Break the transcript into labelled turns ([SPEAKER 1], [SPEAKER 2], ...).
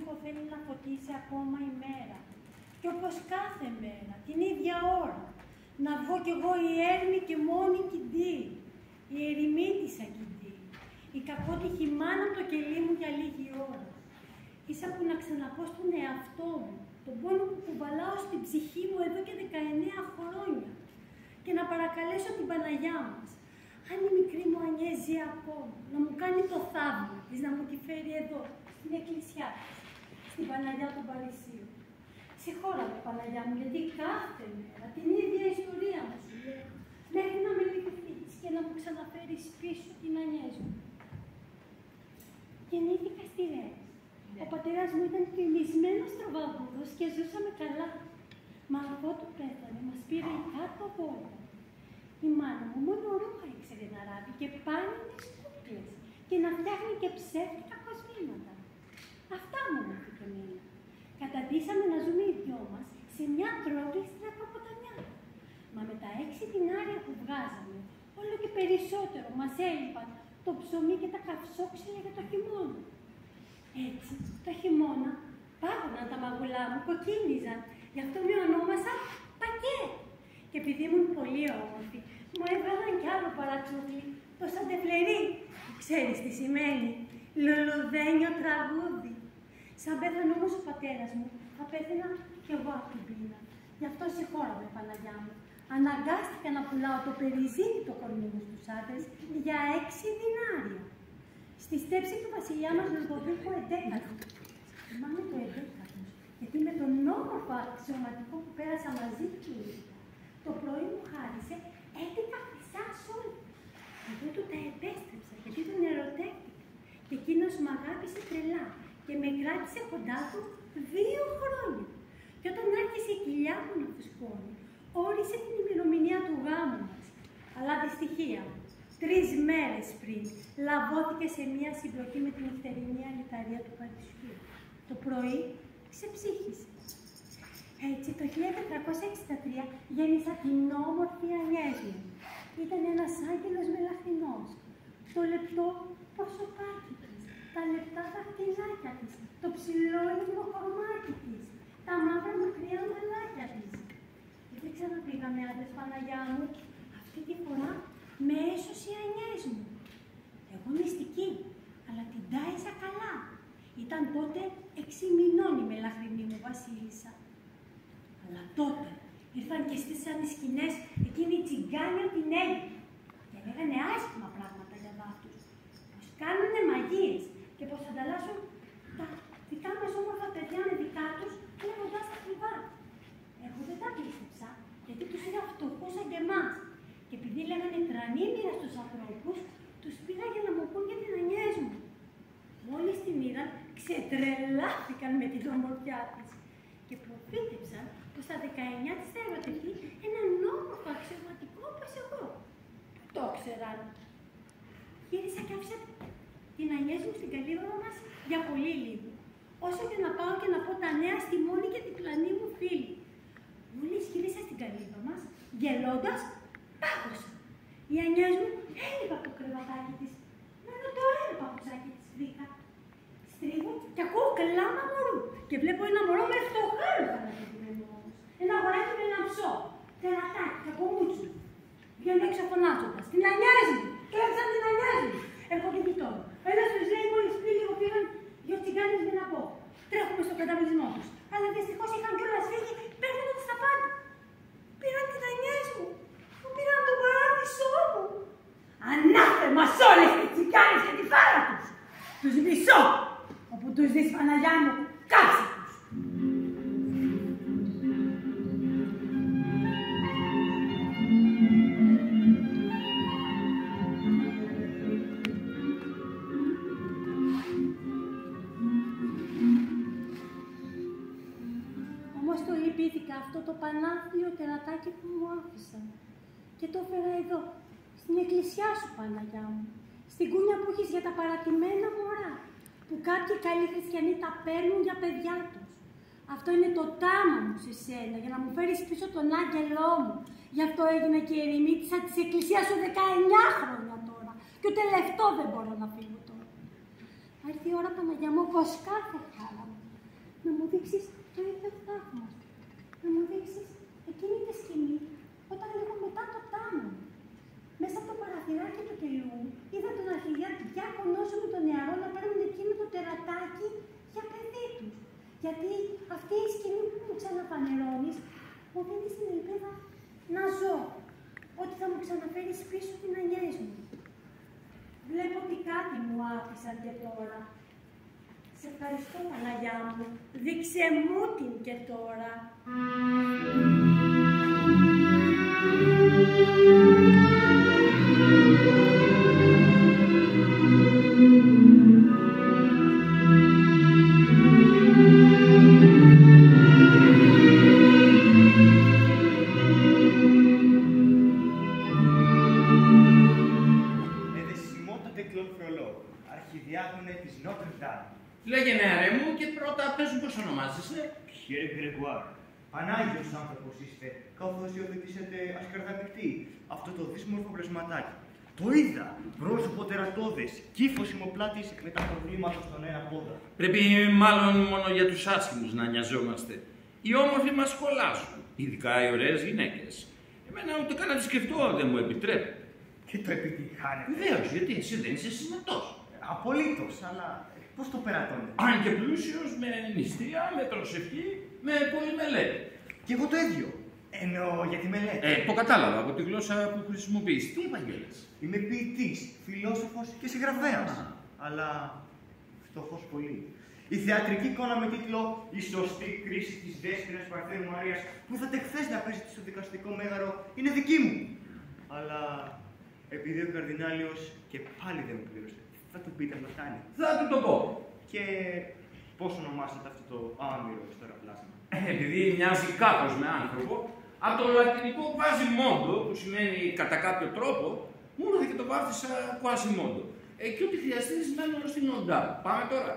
[SPEAKER 1] φωτιστικό θέλει να φωτίσει ακόμα η μέρα. Και όπως κάθε μέρα, την ίδια ώρα, να βγω κι εγώ η έρμη και μόνη κιντή, η ερημίτισσα κιντή, η κακότυχη μάνα το κελί μου για λίγη ώρα. Ίσα που να ξαναπώ στον εαυτό μου, τον πόνο που κουβαλάω στην ψυχή μου εδώ και 19 χρόνια και να παρακαλέσω την Παναγιά μας, αν η μικρή μου Ανιέ ζει ακόμα, να μου κάνει το θαύμα της, να μου τη φέρει εδώ, στην εκκλησιά της, στην Παναγιά των Παρισίων. Συγχώραμε, Παναγιά μου, γιατί κάθε μέρα την ίδια ιστορία μου σου λέω, μέχρι να με λυπηθείς και να μου ξαναφέρεις πίσω την Ανιές μου. Γεννήθηκα στη Ρέες. Ο πατέρας μου ήταν φημισμένος τροβαγούδος και ζούσαμε καλά. Μα αφού του πέθανε, μας πήρε η κάτω βόλτα. Η μάνα μου μόνο ρούχα ήξερε να ράβει και πάνινες κούκλες και να φτιάχνει και ψεύτικα κοσμήματα. Αυτά μόνο και μήνα. Καταντήσαμε να ζούμε οι δυο μας σε μια τρόγλη ακροποταμιά. Μα με τα 6 δινάρια που βγάζαμε, όλο και περισσότερο μας έλειπαν το ψωμί και τα καυσόξυλα για το χειμώνα. Έτσι, το χειμώνα, πάγωναν τα μαγουλά μου, κοκκίνιζαν. Γι' αυτό με ονόμασα Πακέ. Και επειδή ήμουν πολύ όμορφη, μου έβγαλαν κι άλλο παρατσούκλι, το σαντεφλερί. Ξέρεις τι σημαίνει? Λουλουδένιο τραγούδι. Σαν πέθανε όμως ο πατέρας μου, θα πέθαινα κι εγώ από την πείνα. Γι' αυτό συγχώραμε, Παναγιά μου. Αναγκάστηκα να πουλάω το περιζήνι το κορμί μου στους άντρες για 6 δινάρια. Στη στέψη του βασιλιά μας Λουδοβίκου 11. Θυμάμαι το 11, γιατί με τον όμορφο αξιωματικό που πέρασα μαζί του το πρωί μου χάρισε 11 χρυσά σόλ. Εγώ του τα επέστρεψα, γιατί τον ερωτεύτηκα. Και εκείνος μ' αγάπησε τρελά και με κράτησε κοντά του 2 χρόνια. Και όταν άρχισε η κοιλιά μου να φουσκώνει, όρισε την ημερομηνία του γάμου μας. Αλλά δυστυχία, 3 μέρες πριν, λαβώθηκε σε μία συμπλοκή με την νυχτερινή αλυταρία του Παρισιού. Το πρωί ξεψύχησε. Έτσι, το 1463 γέννησα την όμορφη Ανιές μου. Ήταν ένας άγγελος μελαχρινός. Το λεπτό προσωπάκι της, τα λεπτά δαχτυλάκια της, το ψηλό κορμάκι της, τα μαύρα μακριά μαλάκια της. Δεν ξαναπήγαμε άντρες, Παναγιά μου. Αυτή τη φορά με έσωσε η Ανιές μου. Εγώ μυστική, αλλά την τάισα καλά. Ήταν τότε 6 μηνών η μελαχρινή μου βασίλισσα. Αλλά τότε ήρθαν και στήσαν οι σκηνές εκείνοι οι τσιγκάνοι από την Αίγυπτο και λέγανε άσχημα πράγματα για δάφτους. Πως κάνουνε μαγείες και πως ανταλλάσσουν τα δικά μας όμορφα παιδιά με δικά τους λέγοντας τα κλειβά. Εγώ δεν τα πίστεψα, γιατί τους είδα φτωχούς σαν και εμάς. Και επειδή λέγανε τρανή μοίρα στους ανθρώπους, τους πήγα για να μου πούν για την Ανιές μου. Μόλις την είδαν, ξετρελάθηκαν με την ομορφιά της και προφήτεψαν πως στα 19 της θα ερωτευτεί έναν όμορφο αξιωματικό όπως εγώ. Το ξέραν. Γύρισα και άφησα την Ανιές μου στην καλύβα μας για πολύ λίγο. Όσο και να πάω και να πω τα νέα στη μόνη και την πλανή μου φίλη. Μόλις γύρισα στην καλύβα μας, γελώντας, πάγωσα. Η Ανιές μου έλειπε από το κρεβατάκι της. Μόνο το ένα παπουτσάκι της βρήκα. Στρίβω και ακούω κλάμα μωρού. Και βλέπω ένα μωρό με φτωχάλουτα να κρατημένο όμως. Ένα αγοράκι με ένα ψώ. Τερατάκι και από μούτσου. Βγαίνω έξω φωνάζοντας. Την Ανιές μου! Κλέψαν την Ανιές μου! Έρχονται και τώρα. Ένας τους λέει μόλις πριν λίγο πήγαν 2 τσιγκάνες με ένα πό. Τρέχουμε στον καταβλισμό τους. Αλλά δυστυχώς είχαν κιόλας φύγει παίρνοντας τα πάντα. Πήραν την Ανιές μου. Μου πήραν τον παράδεισό μου. Ανάθεμα σ' όλες τις τσιγκάνες και τη φάρα τους. Τους μισώ. Όπου τους δεις, Παναγιά μου, κάψε τους. Όμως το λυπήθηκα αυτό το πανάθλιο τερατάκι που μου άφησαν. Και το έφερα εδώ, στην εκκλησιά σου, Παναγιά μου. Στην κούνια που έχεις για τα παρατημένα μωρά, που κάποιοι καλοί χριστιανοί τα παίρνουν για παιδιά τους. Αυτό είναι το τάμα μου σε σένα, για να μου φέρεις πίσω τον άγγελό μου. Γι' αυτό έγινα και ερημίτισσα της εκκλησίας σου 19 χρόνια τώρα. Και ούτε λεφτό δεν μπορώ να φύγω τώρα. Θα έρθει η ώρα, Παναγιά μου, όπως κάθε χαρά μου, δείξεις το ίδιο θαύμα. Να μου δείξεις εκείνη τη σκηνή όταν λίγο μετά το τάμο. Μέσα από το παραθυράκι του κελιού είδα τον αρχιδιάκονό σου με τον νεαρό να παίρνουν εκείνο το τερατάκι για παιδί τους. Γιατί αυτή η σκηνή που μου ξαναφανερώνεις μου δίνει την ελπίδα να ζω. Ότι θα μου ξαναφέρεις πίσω την ανιές μου. Βλέπω ότι κάτι μου άφησαν και τώρα. Σε ευχαριστώ, Παναγιά μου. Δείξε μου την και τώρα.
[SPEAKER 2] Αρχιδιάκονε της Νότρ Ντάμ.
[SPEAKER 3] Λέγε νεαρέ μου και πρώτα πες μου πώς ονομάζεσαι.
[SPEAKER 2] Πιέρ Γκρεγουάρ. Πανάγιος άνθρωπος είστε, καθώς υιοθετήσετε ασκαρδαπικτή αυτό το δύσμορφο πλασματάκι. Το είδα, πρόσωπο τερατώδες, κύφος ημοπλάτης με τα προβλήματα στον ένα πόδα.
[SPEAKER 3] Πρέπει μάλλον μόνο για τους άσχημους να νοιαζόμαστε. Οι όμορφοι μας κολλάζουν, ειδικά οι ωραίες γυναίκες. Εμένα ούτε καν να τη σκεφτώ δεν μου επιτρέπεται.
[SPEAKER 2] Και το επιτυχάνετε.
[SPEAKER 3] Βεβαίως, γιατί εσύ δεν είσαι συμμετός.
[SPEAKER 2] Απολύτως, αλλά πώς το περατώνετε.
[SPEAKER 3] Αν και πλούσιος, με νηστεία, με προσευχή, με πολλή μελέτη.
[SPEAKER 2] Κι εγώ το ίδιο. Εννοώ για τη μελέτη.
[SPEAKER 3] Το κατάλαβα από τη γλώσσα που χρησιμοποιείς. Τι επαγγέλες?
[SPEAKER 2] Είμαι ποιητής, φιλόσοφος και συγγραφέας. Αλλά φτωχός πολύ. Η θεατρική εικόνα με τίτλο «Η σωστή κρίση της Δέσποινας Παρθένου Μαρίας» που θα χθες να παίζεται στο δικαστικό μέγαρο είναι δική μου. Αλλά επειδή ο Καρδινάλιος και πάλι δεν μου πλήρωσε, θα του πείτε να φτάνει.
[SPEAKER 3] Θα του το πω.
[SPEAKER 2] Και πώς ονομάσατε αυτό το άμυρο ιστοραπλάσμα?
[SPEAKER 3] Επειδή μοιάζει κάπως με άνθρωπο, από το λατινικό quasimodo, που σημαίνει κατά κάποιο τρόπο, μου ήρθε και το βάφτισα quasimodo. Και ό,τι χρειαστείς μένω στην οντά. Πάμε τώρα.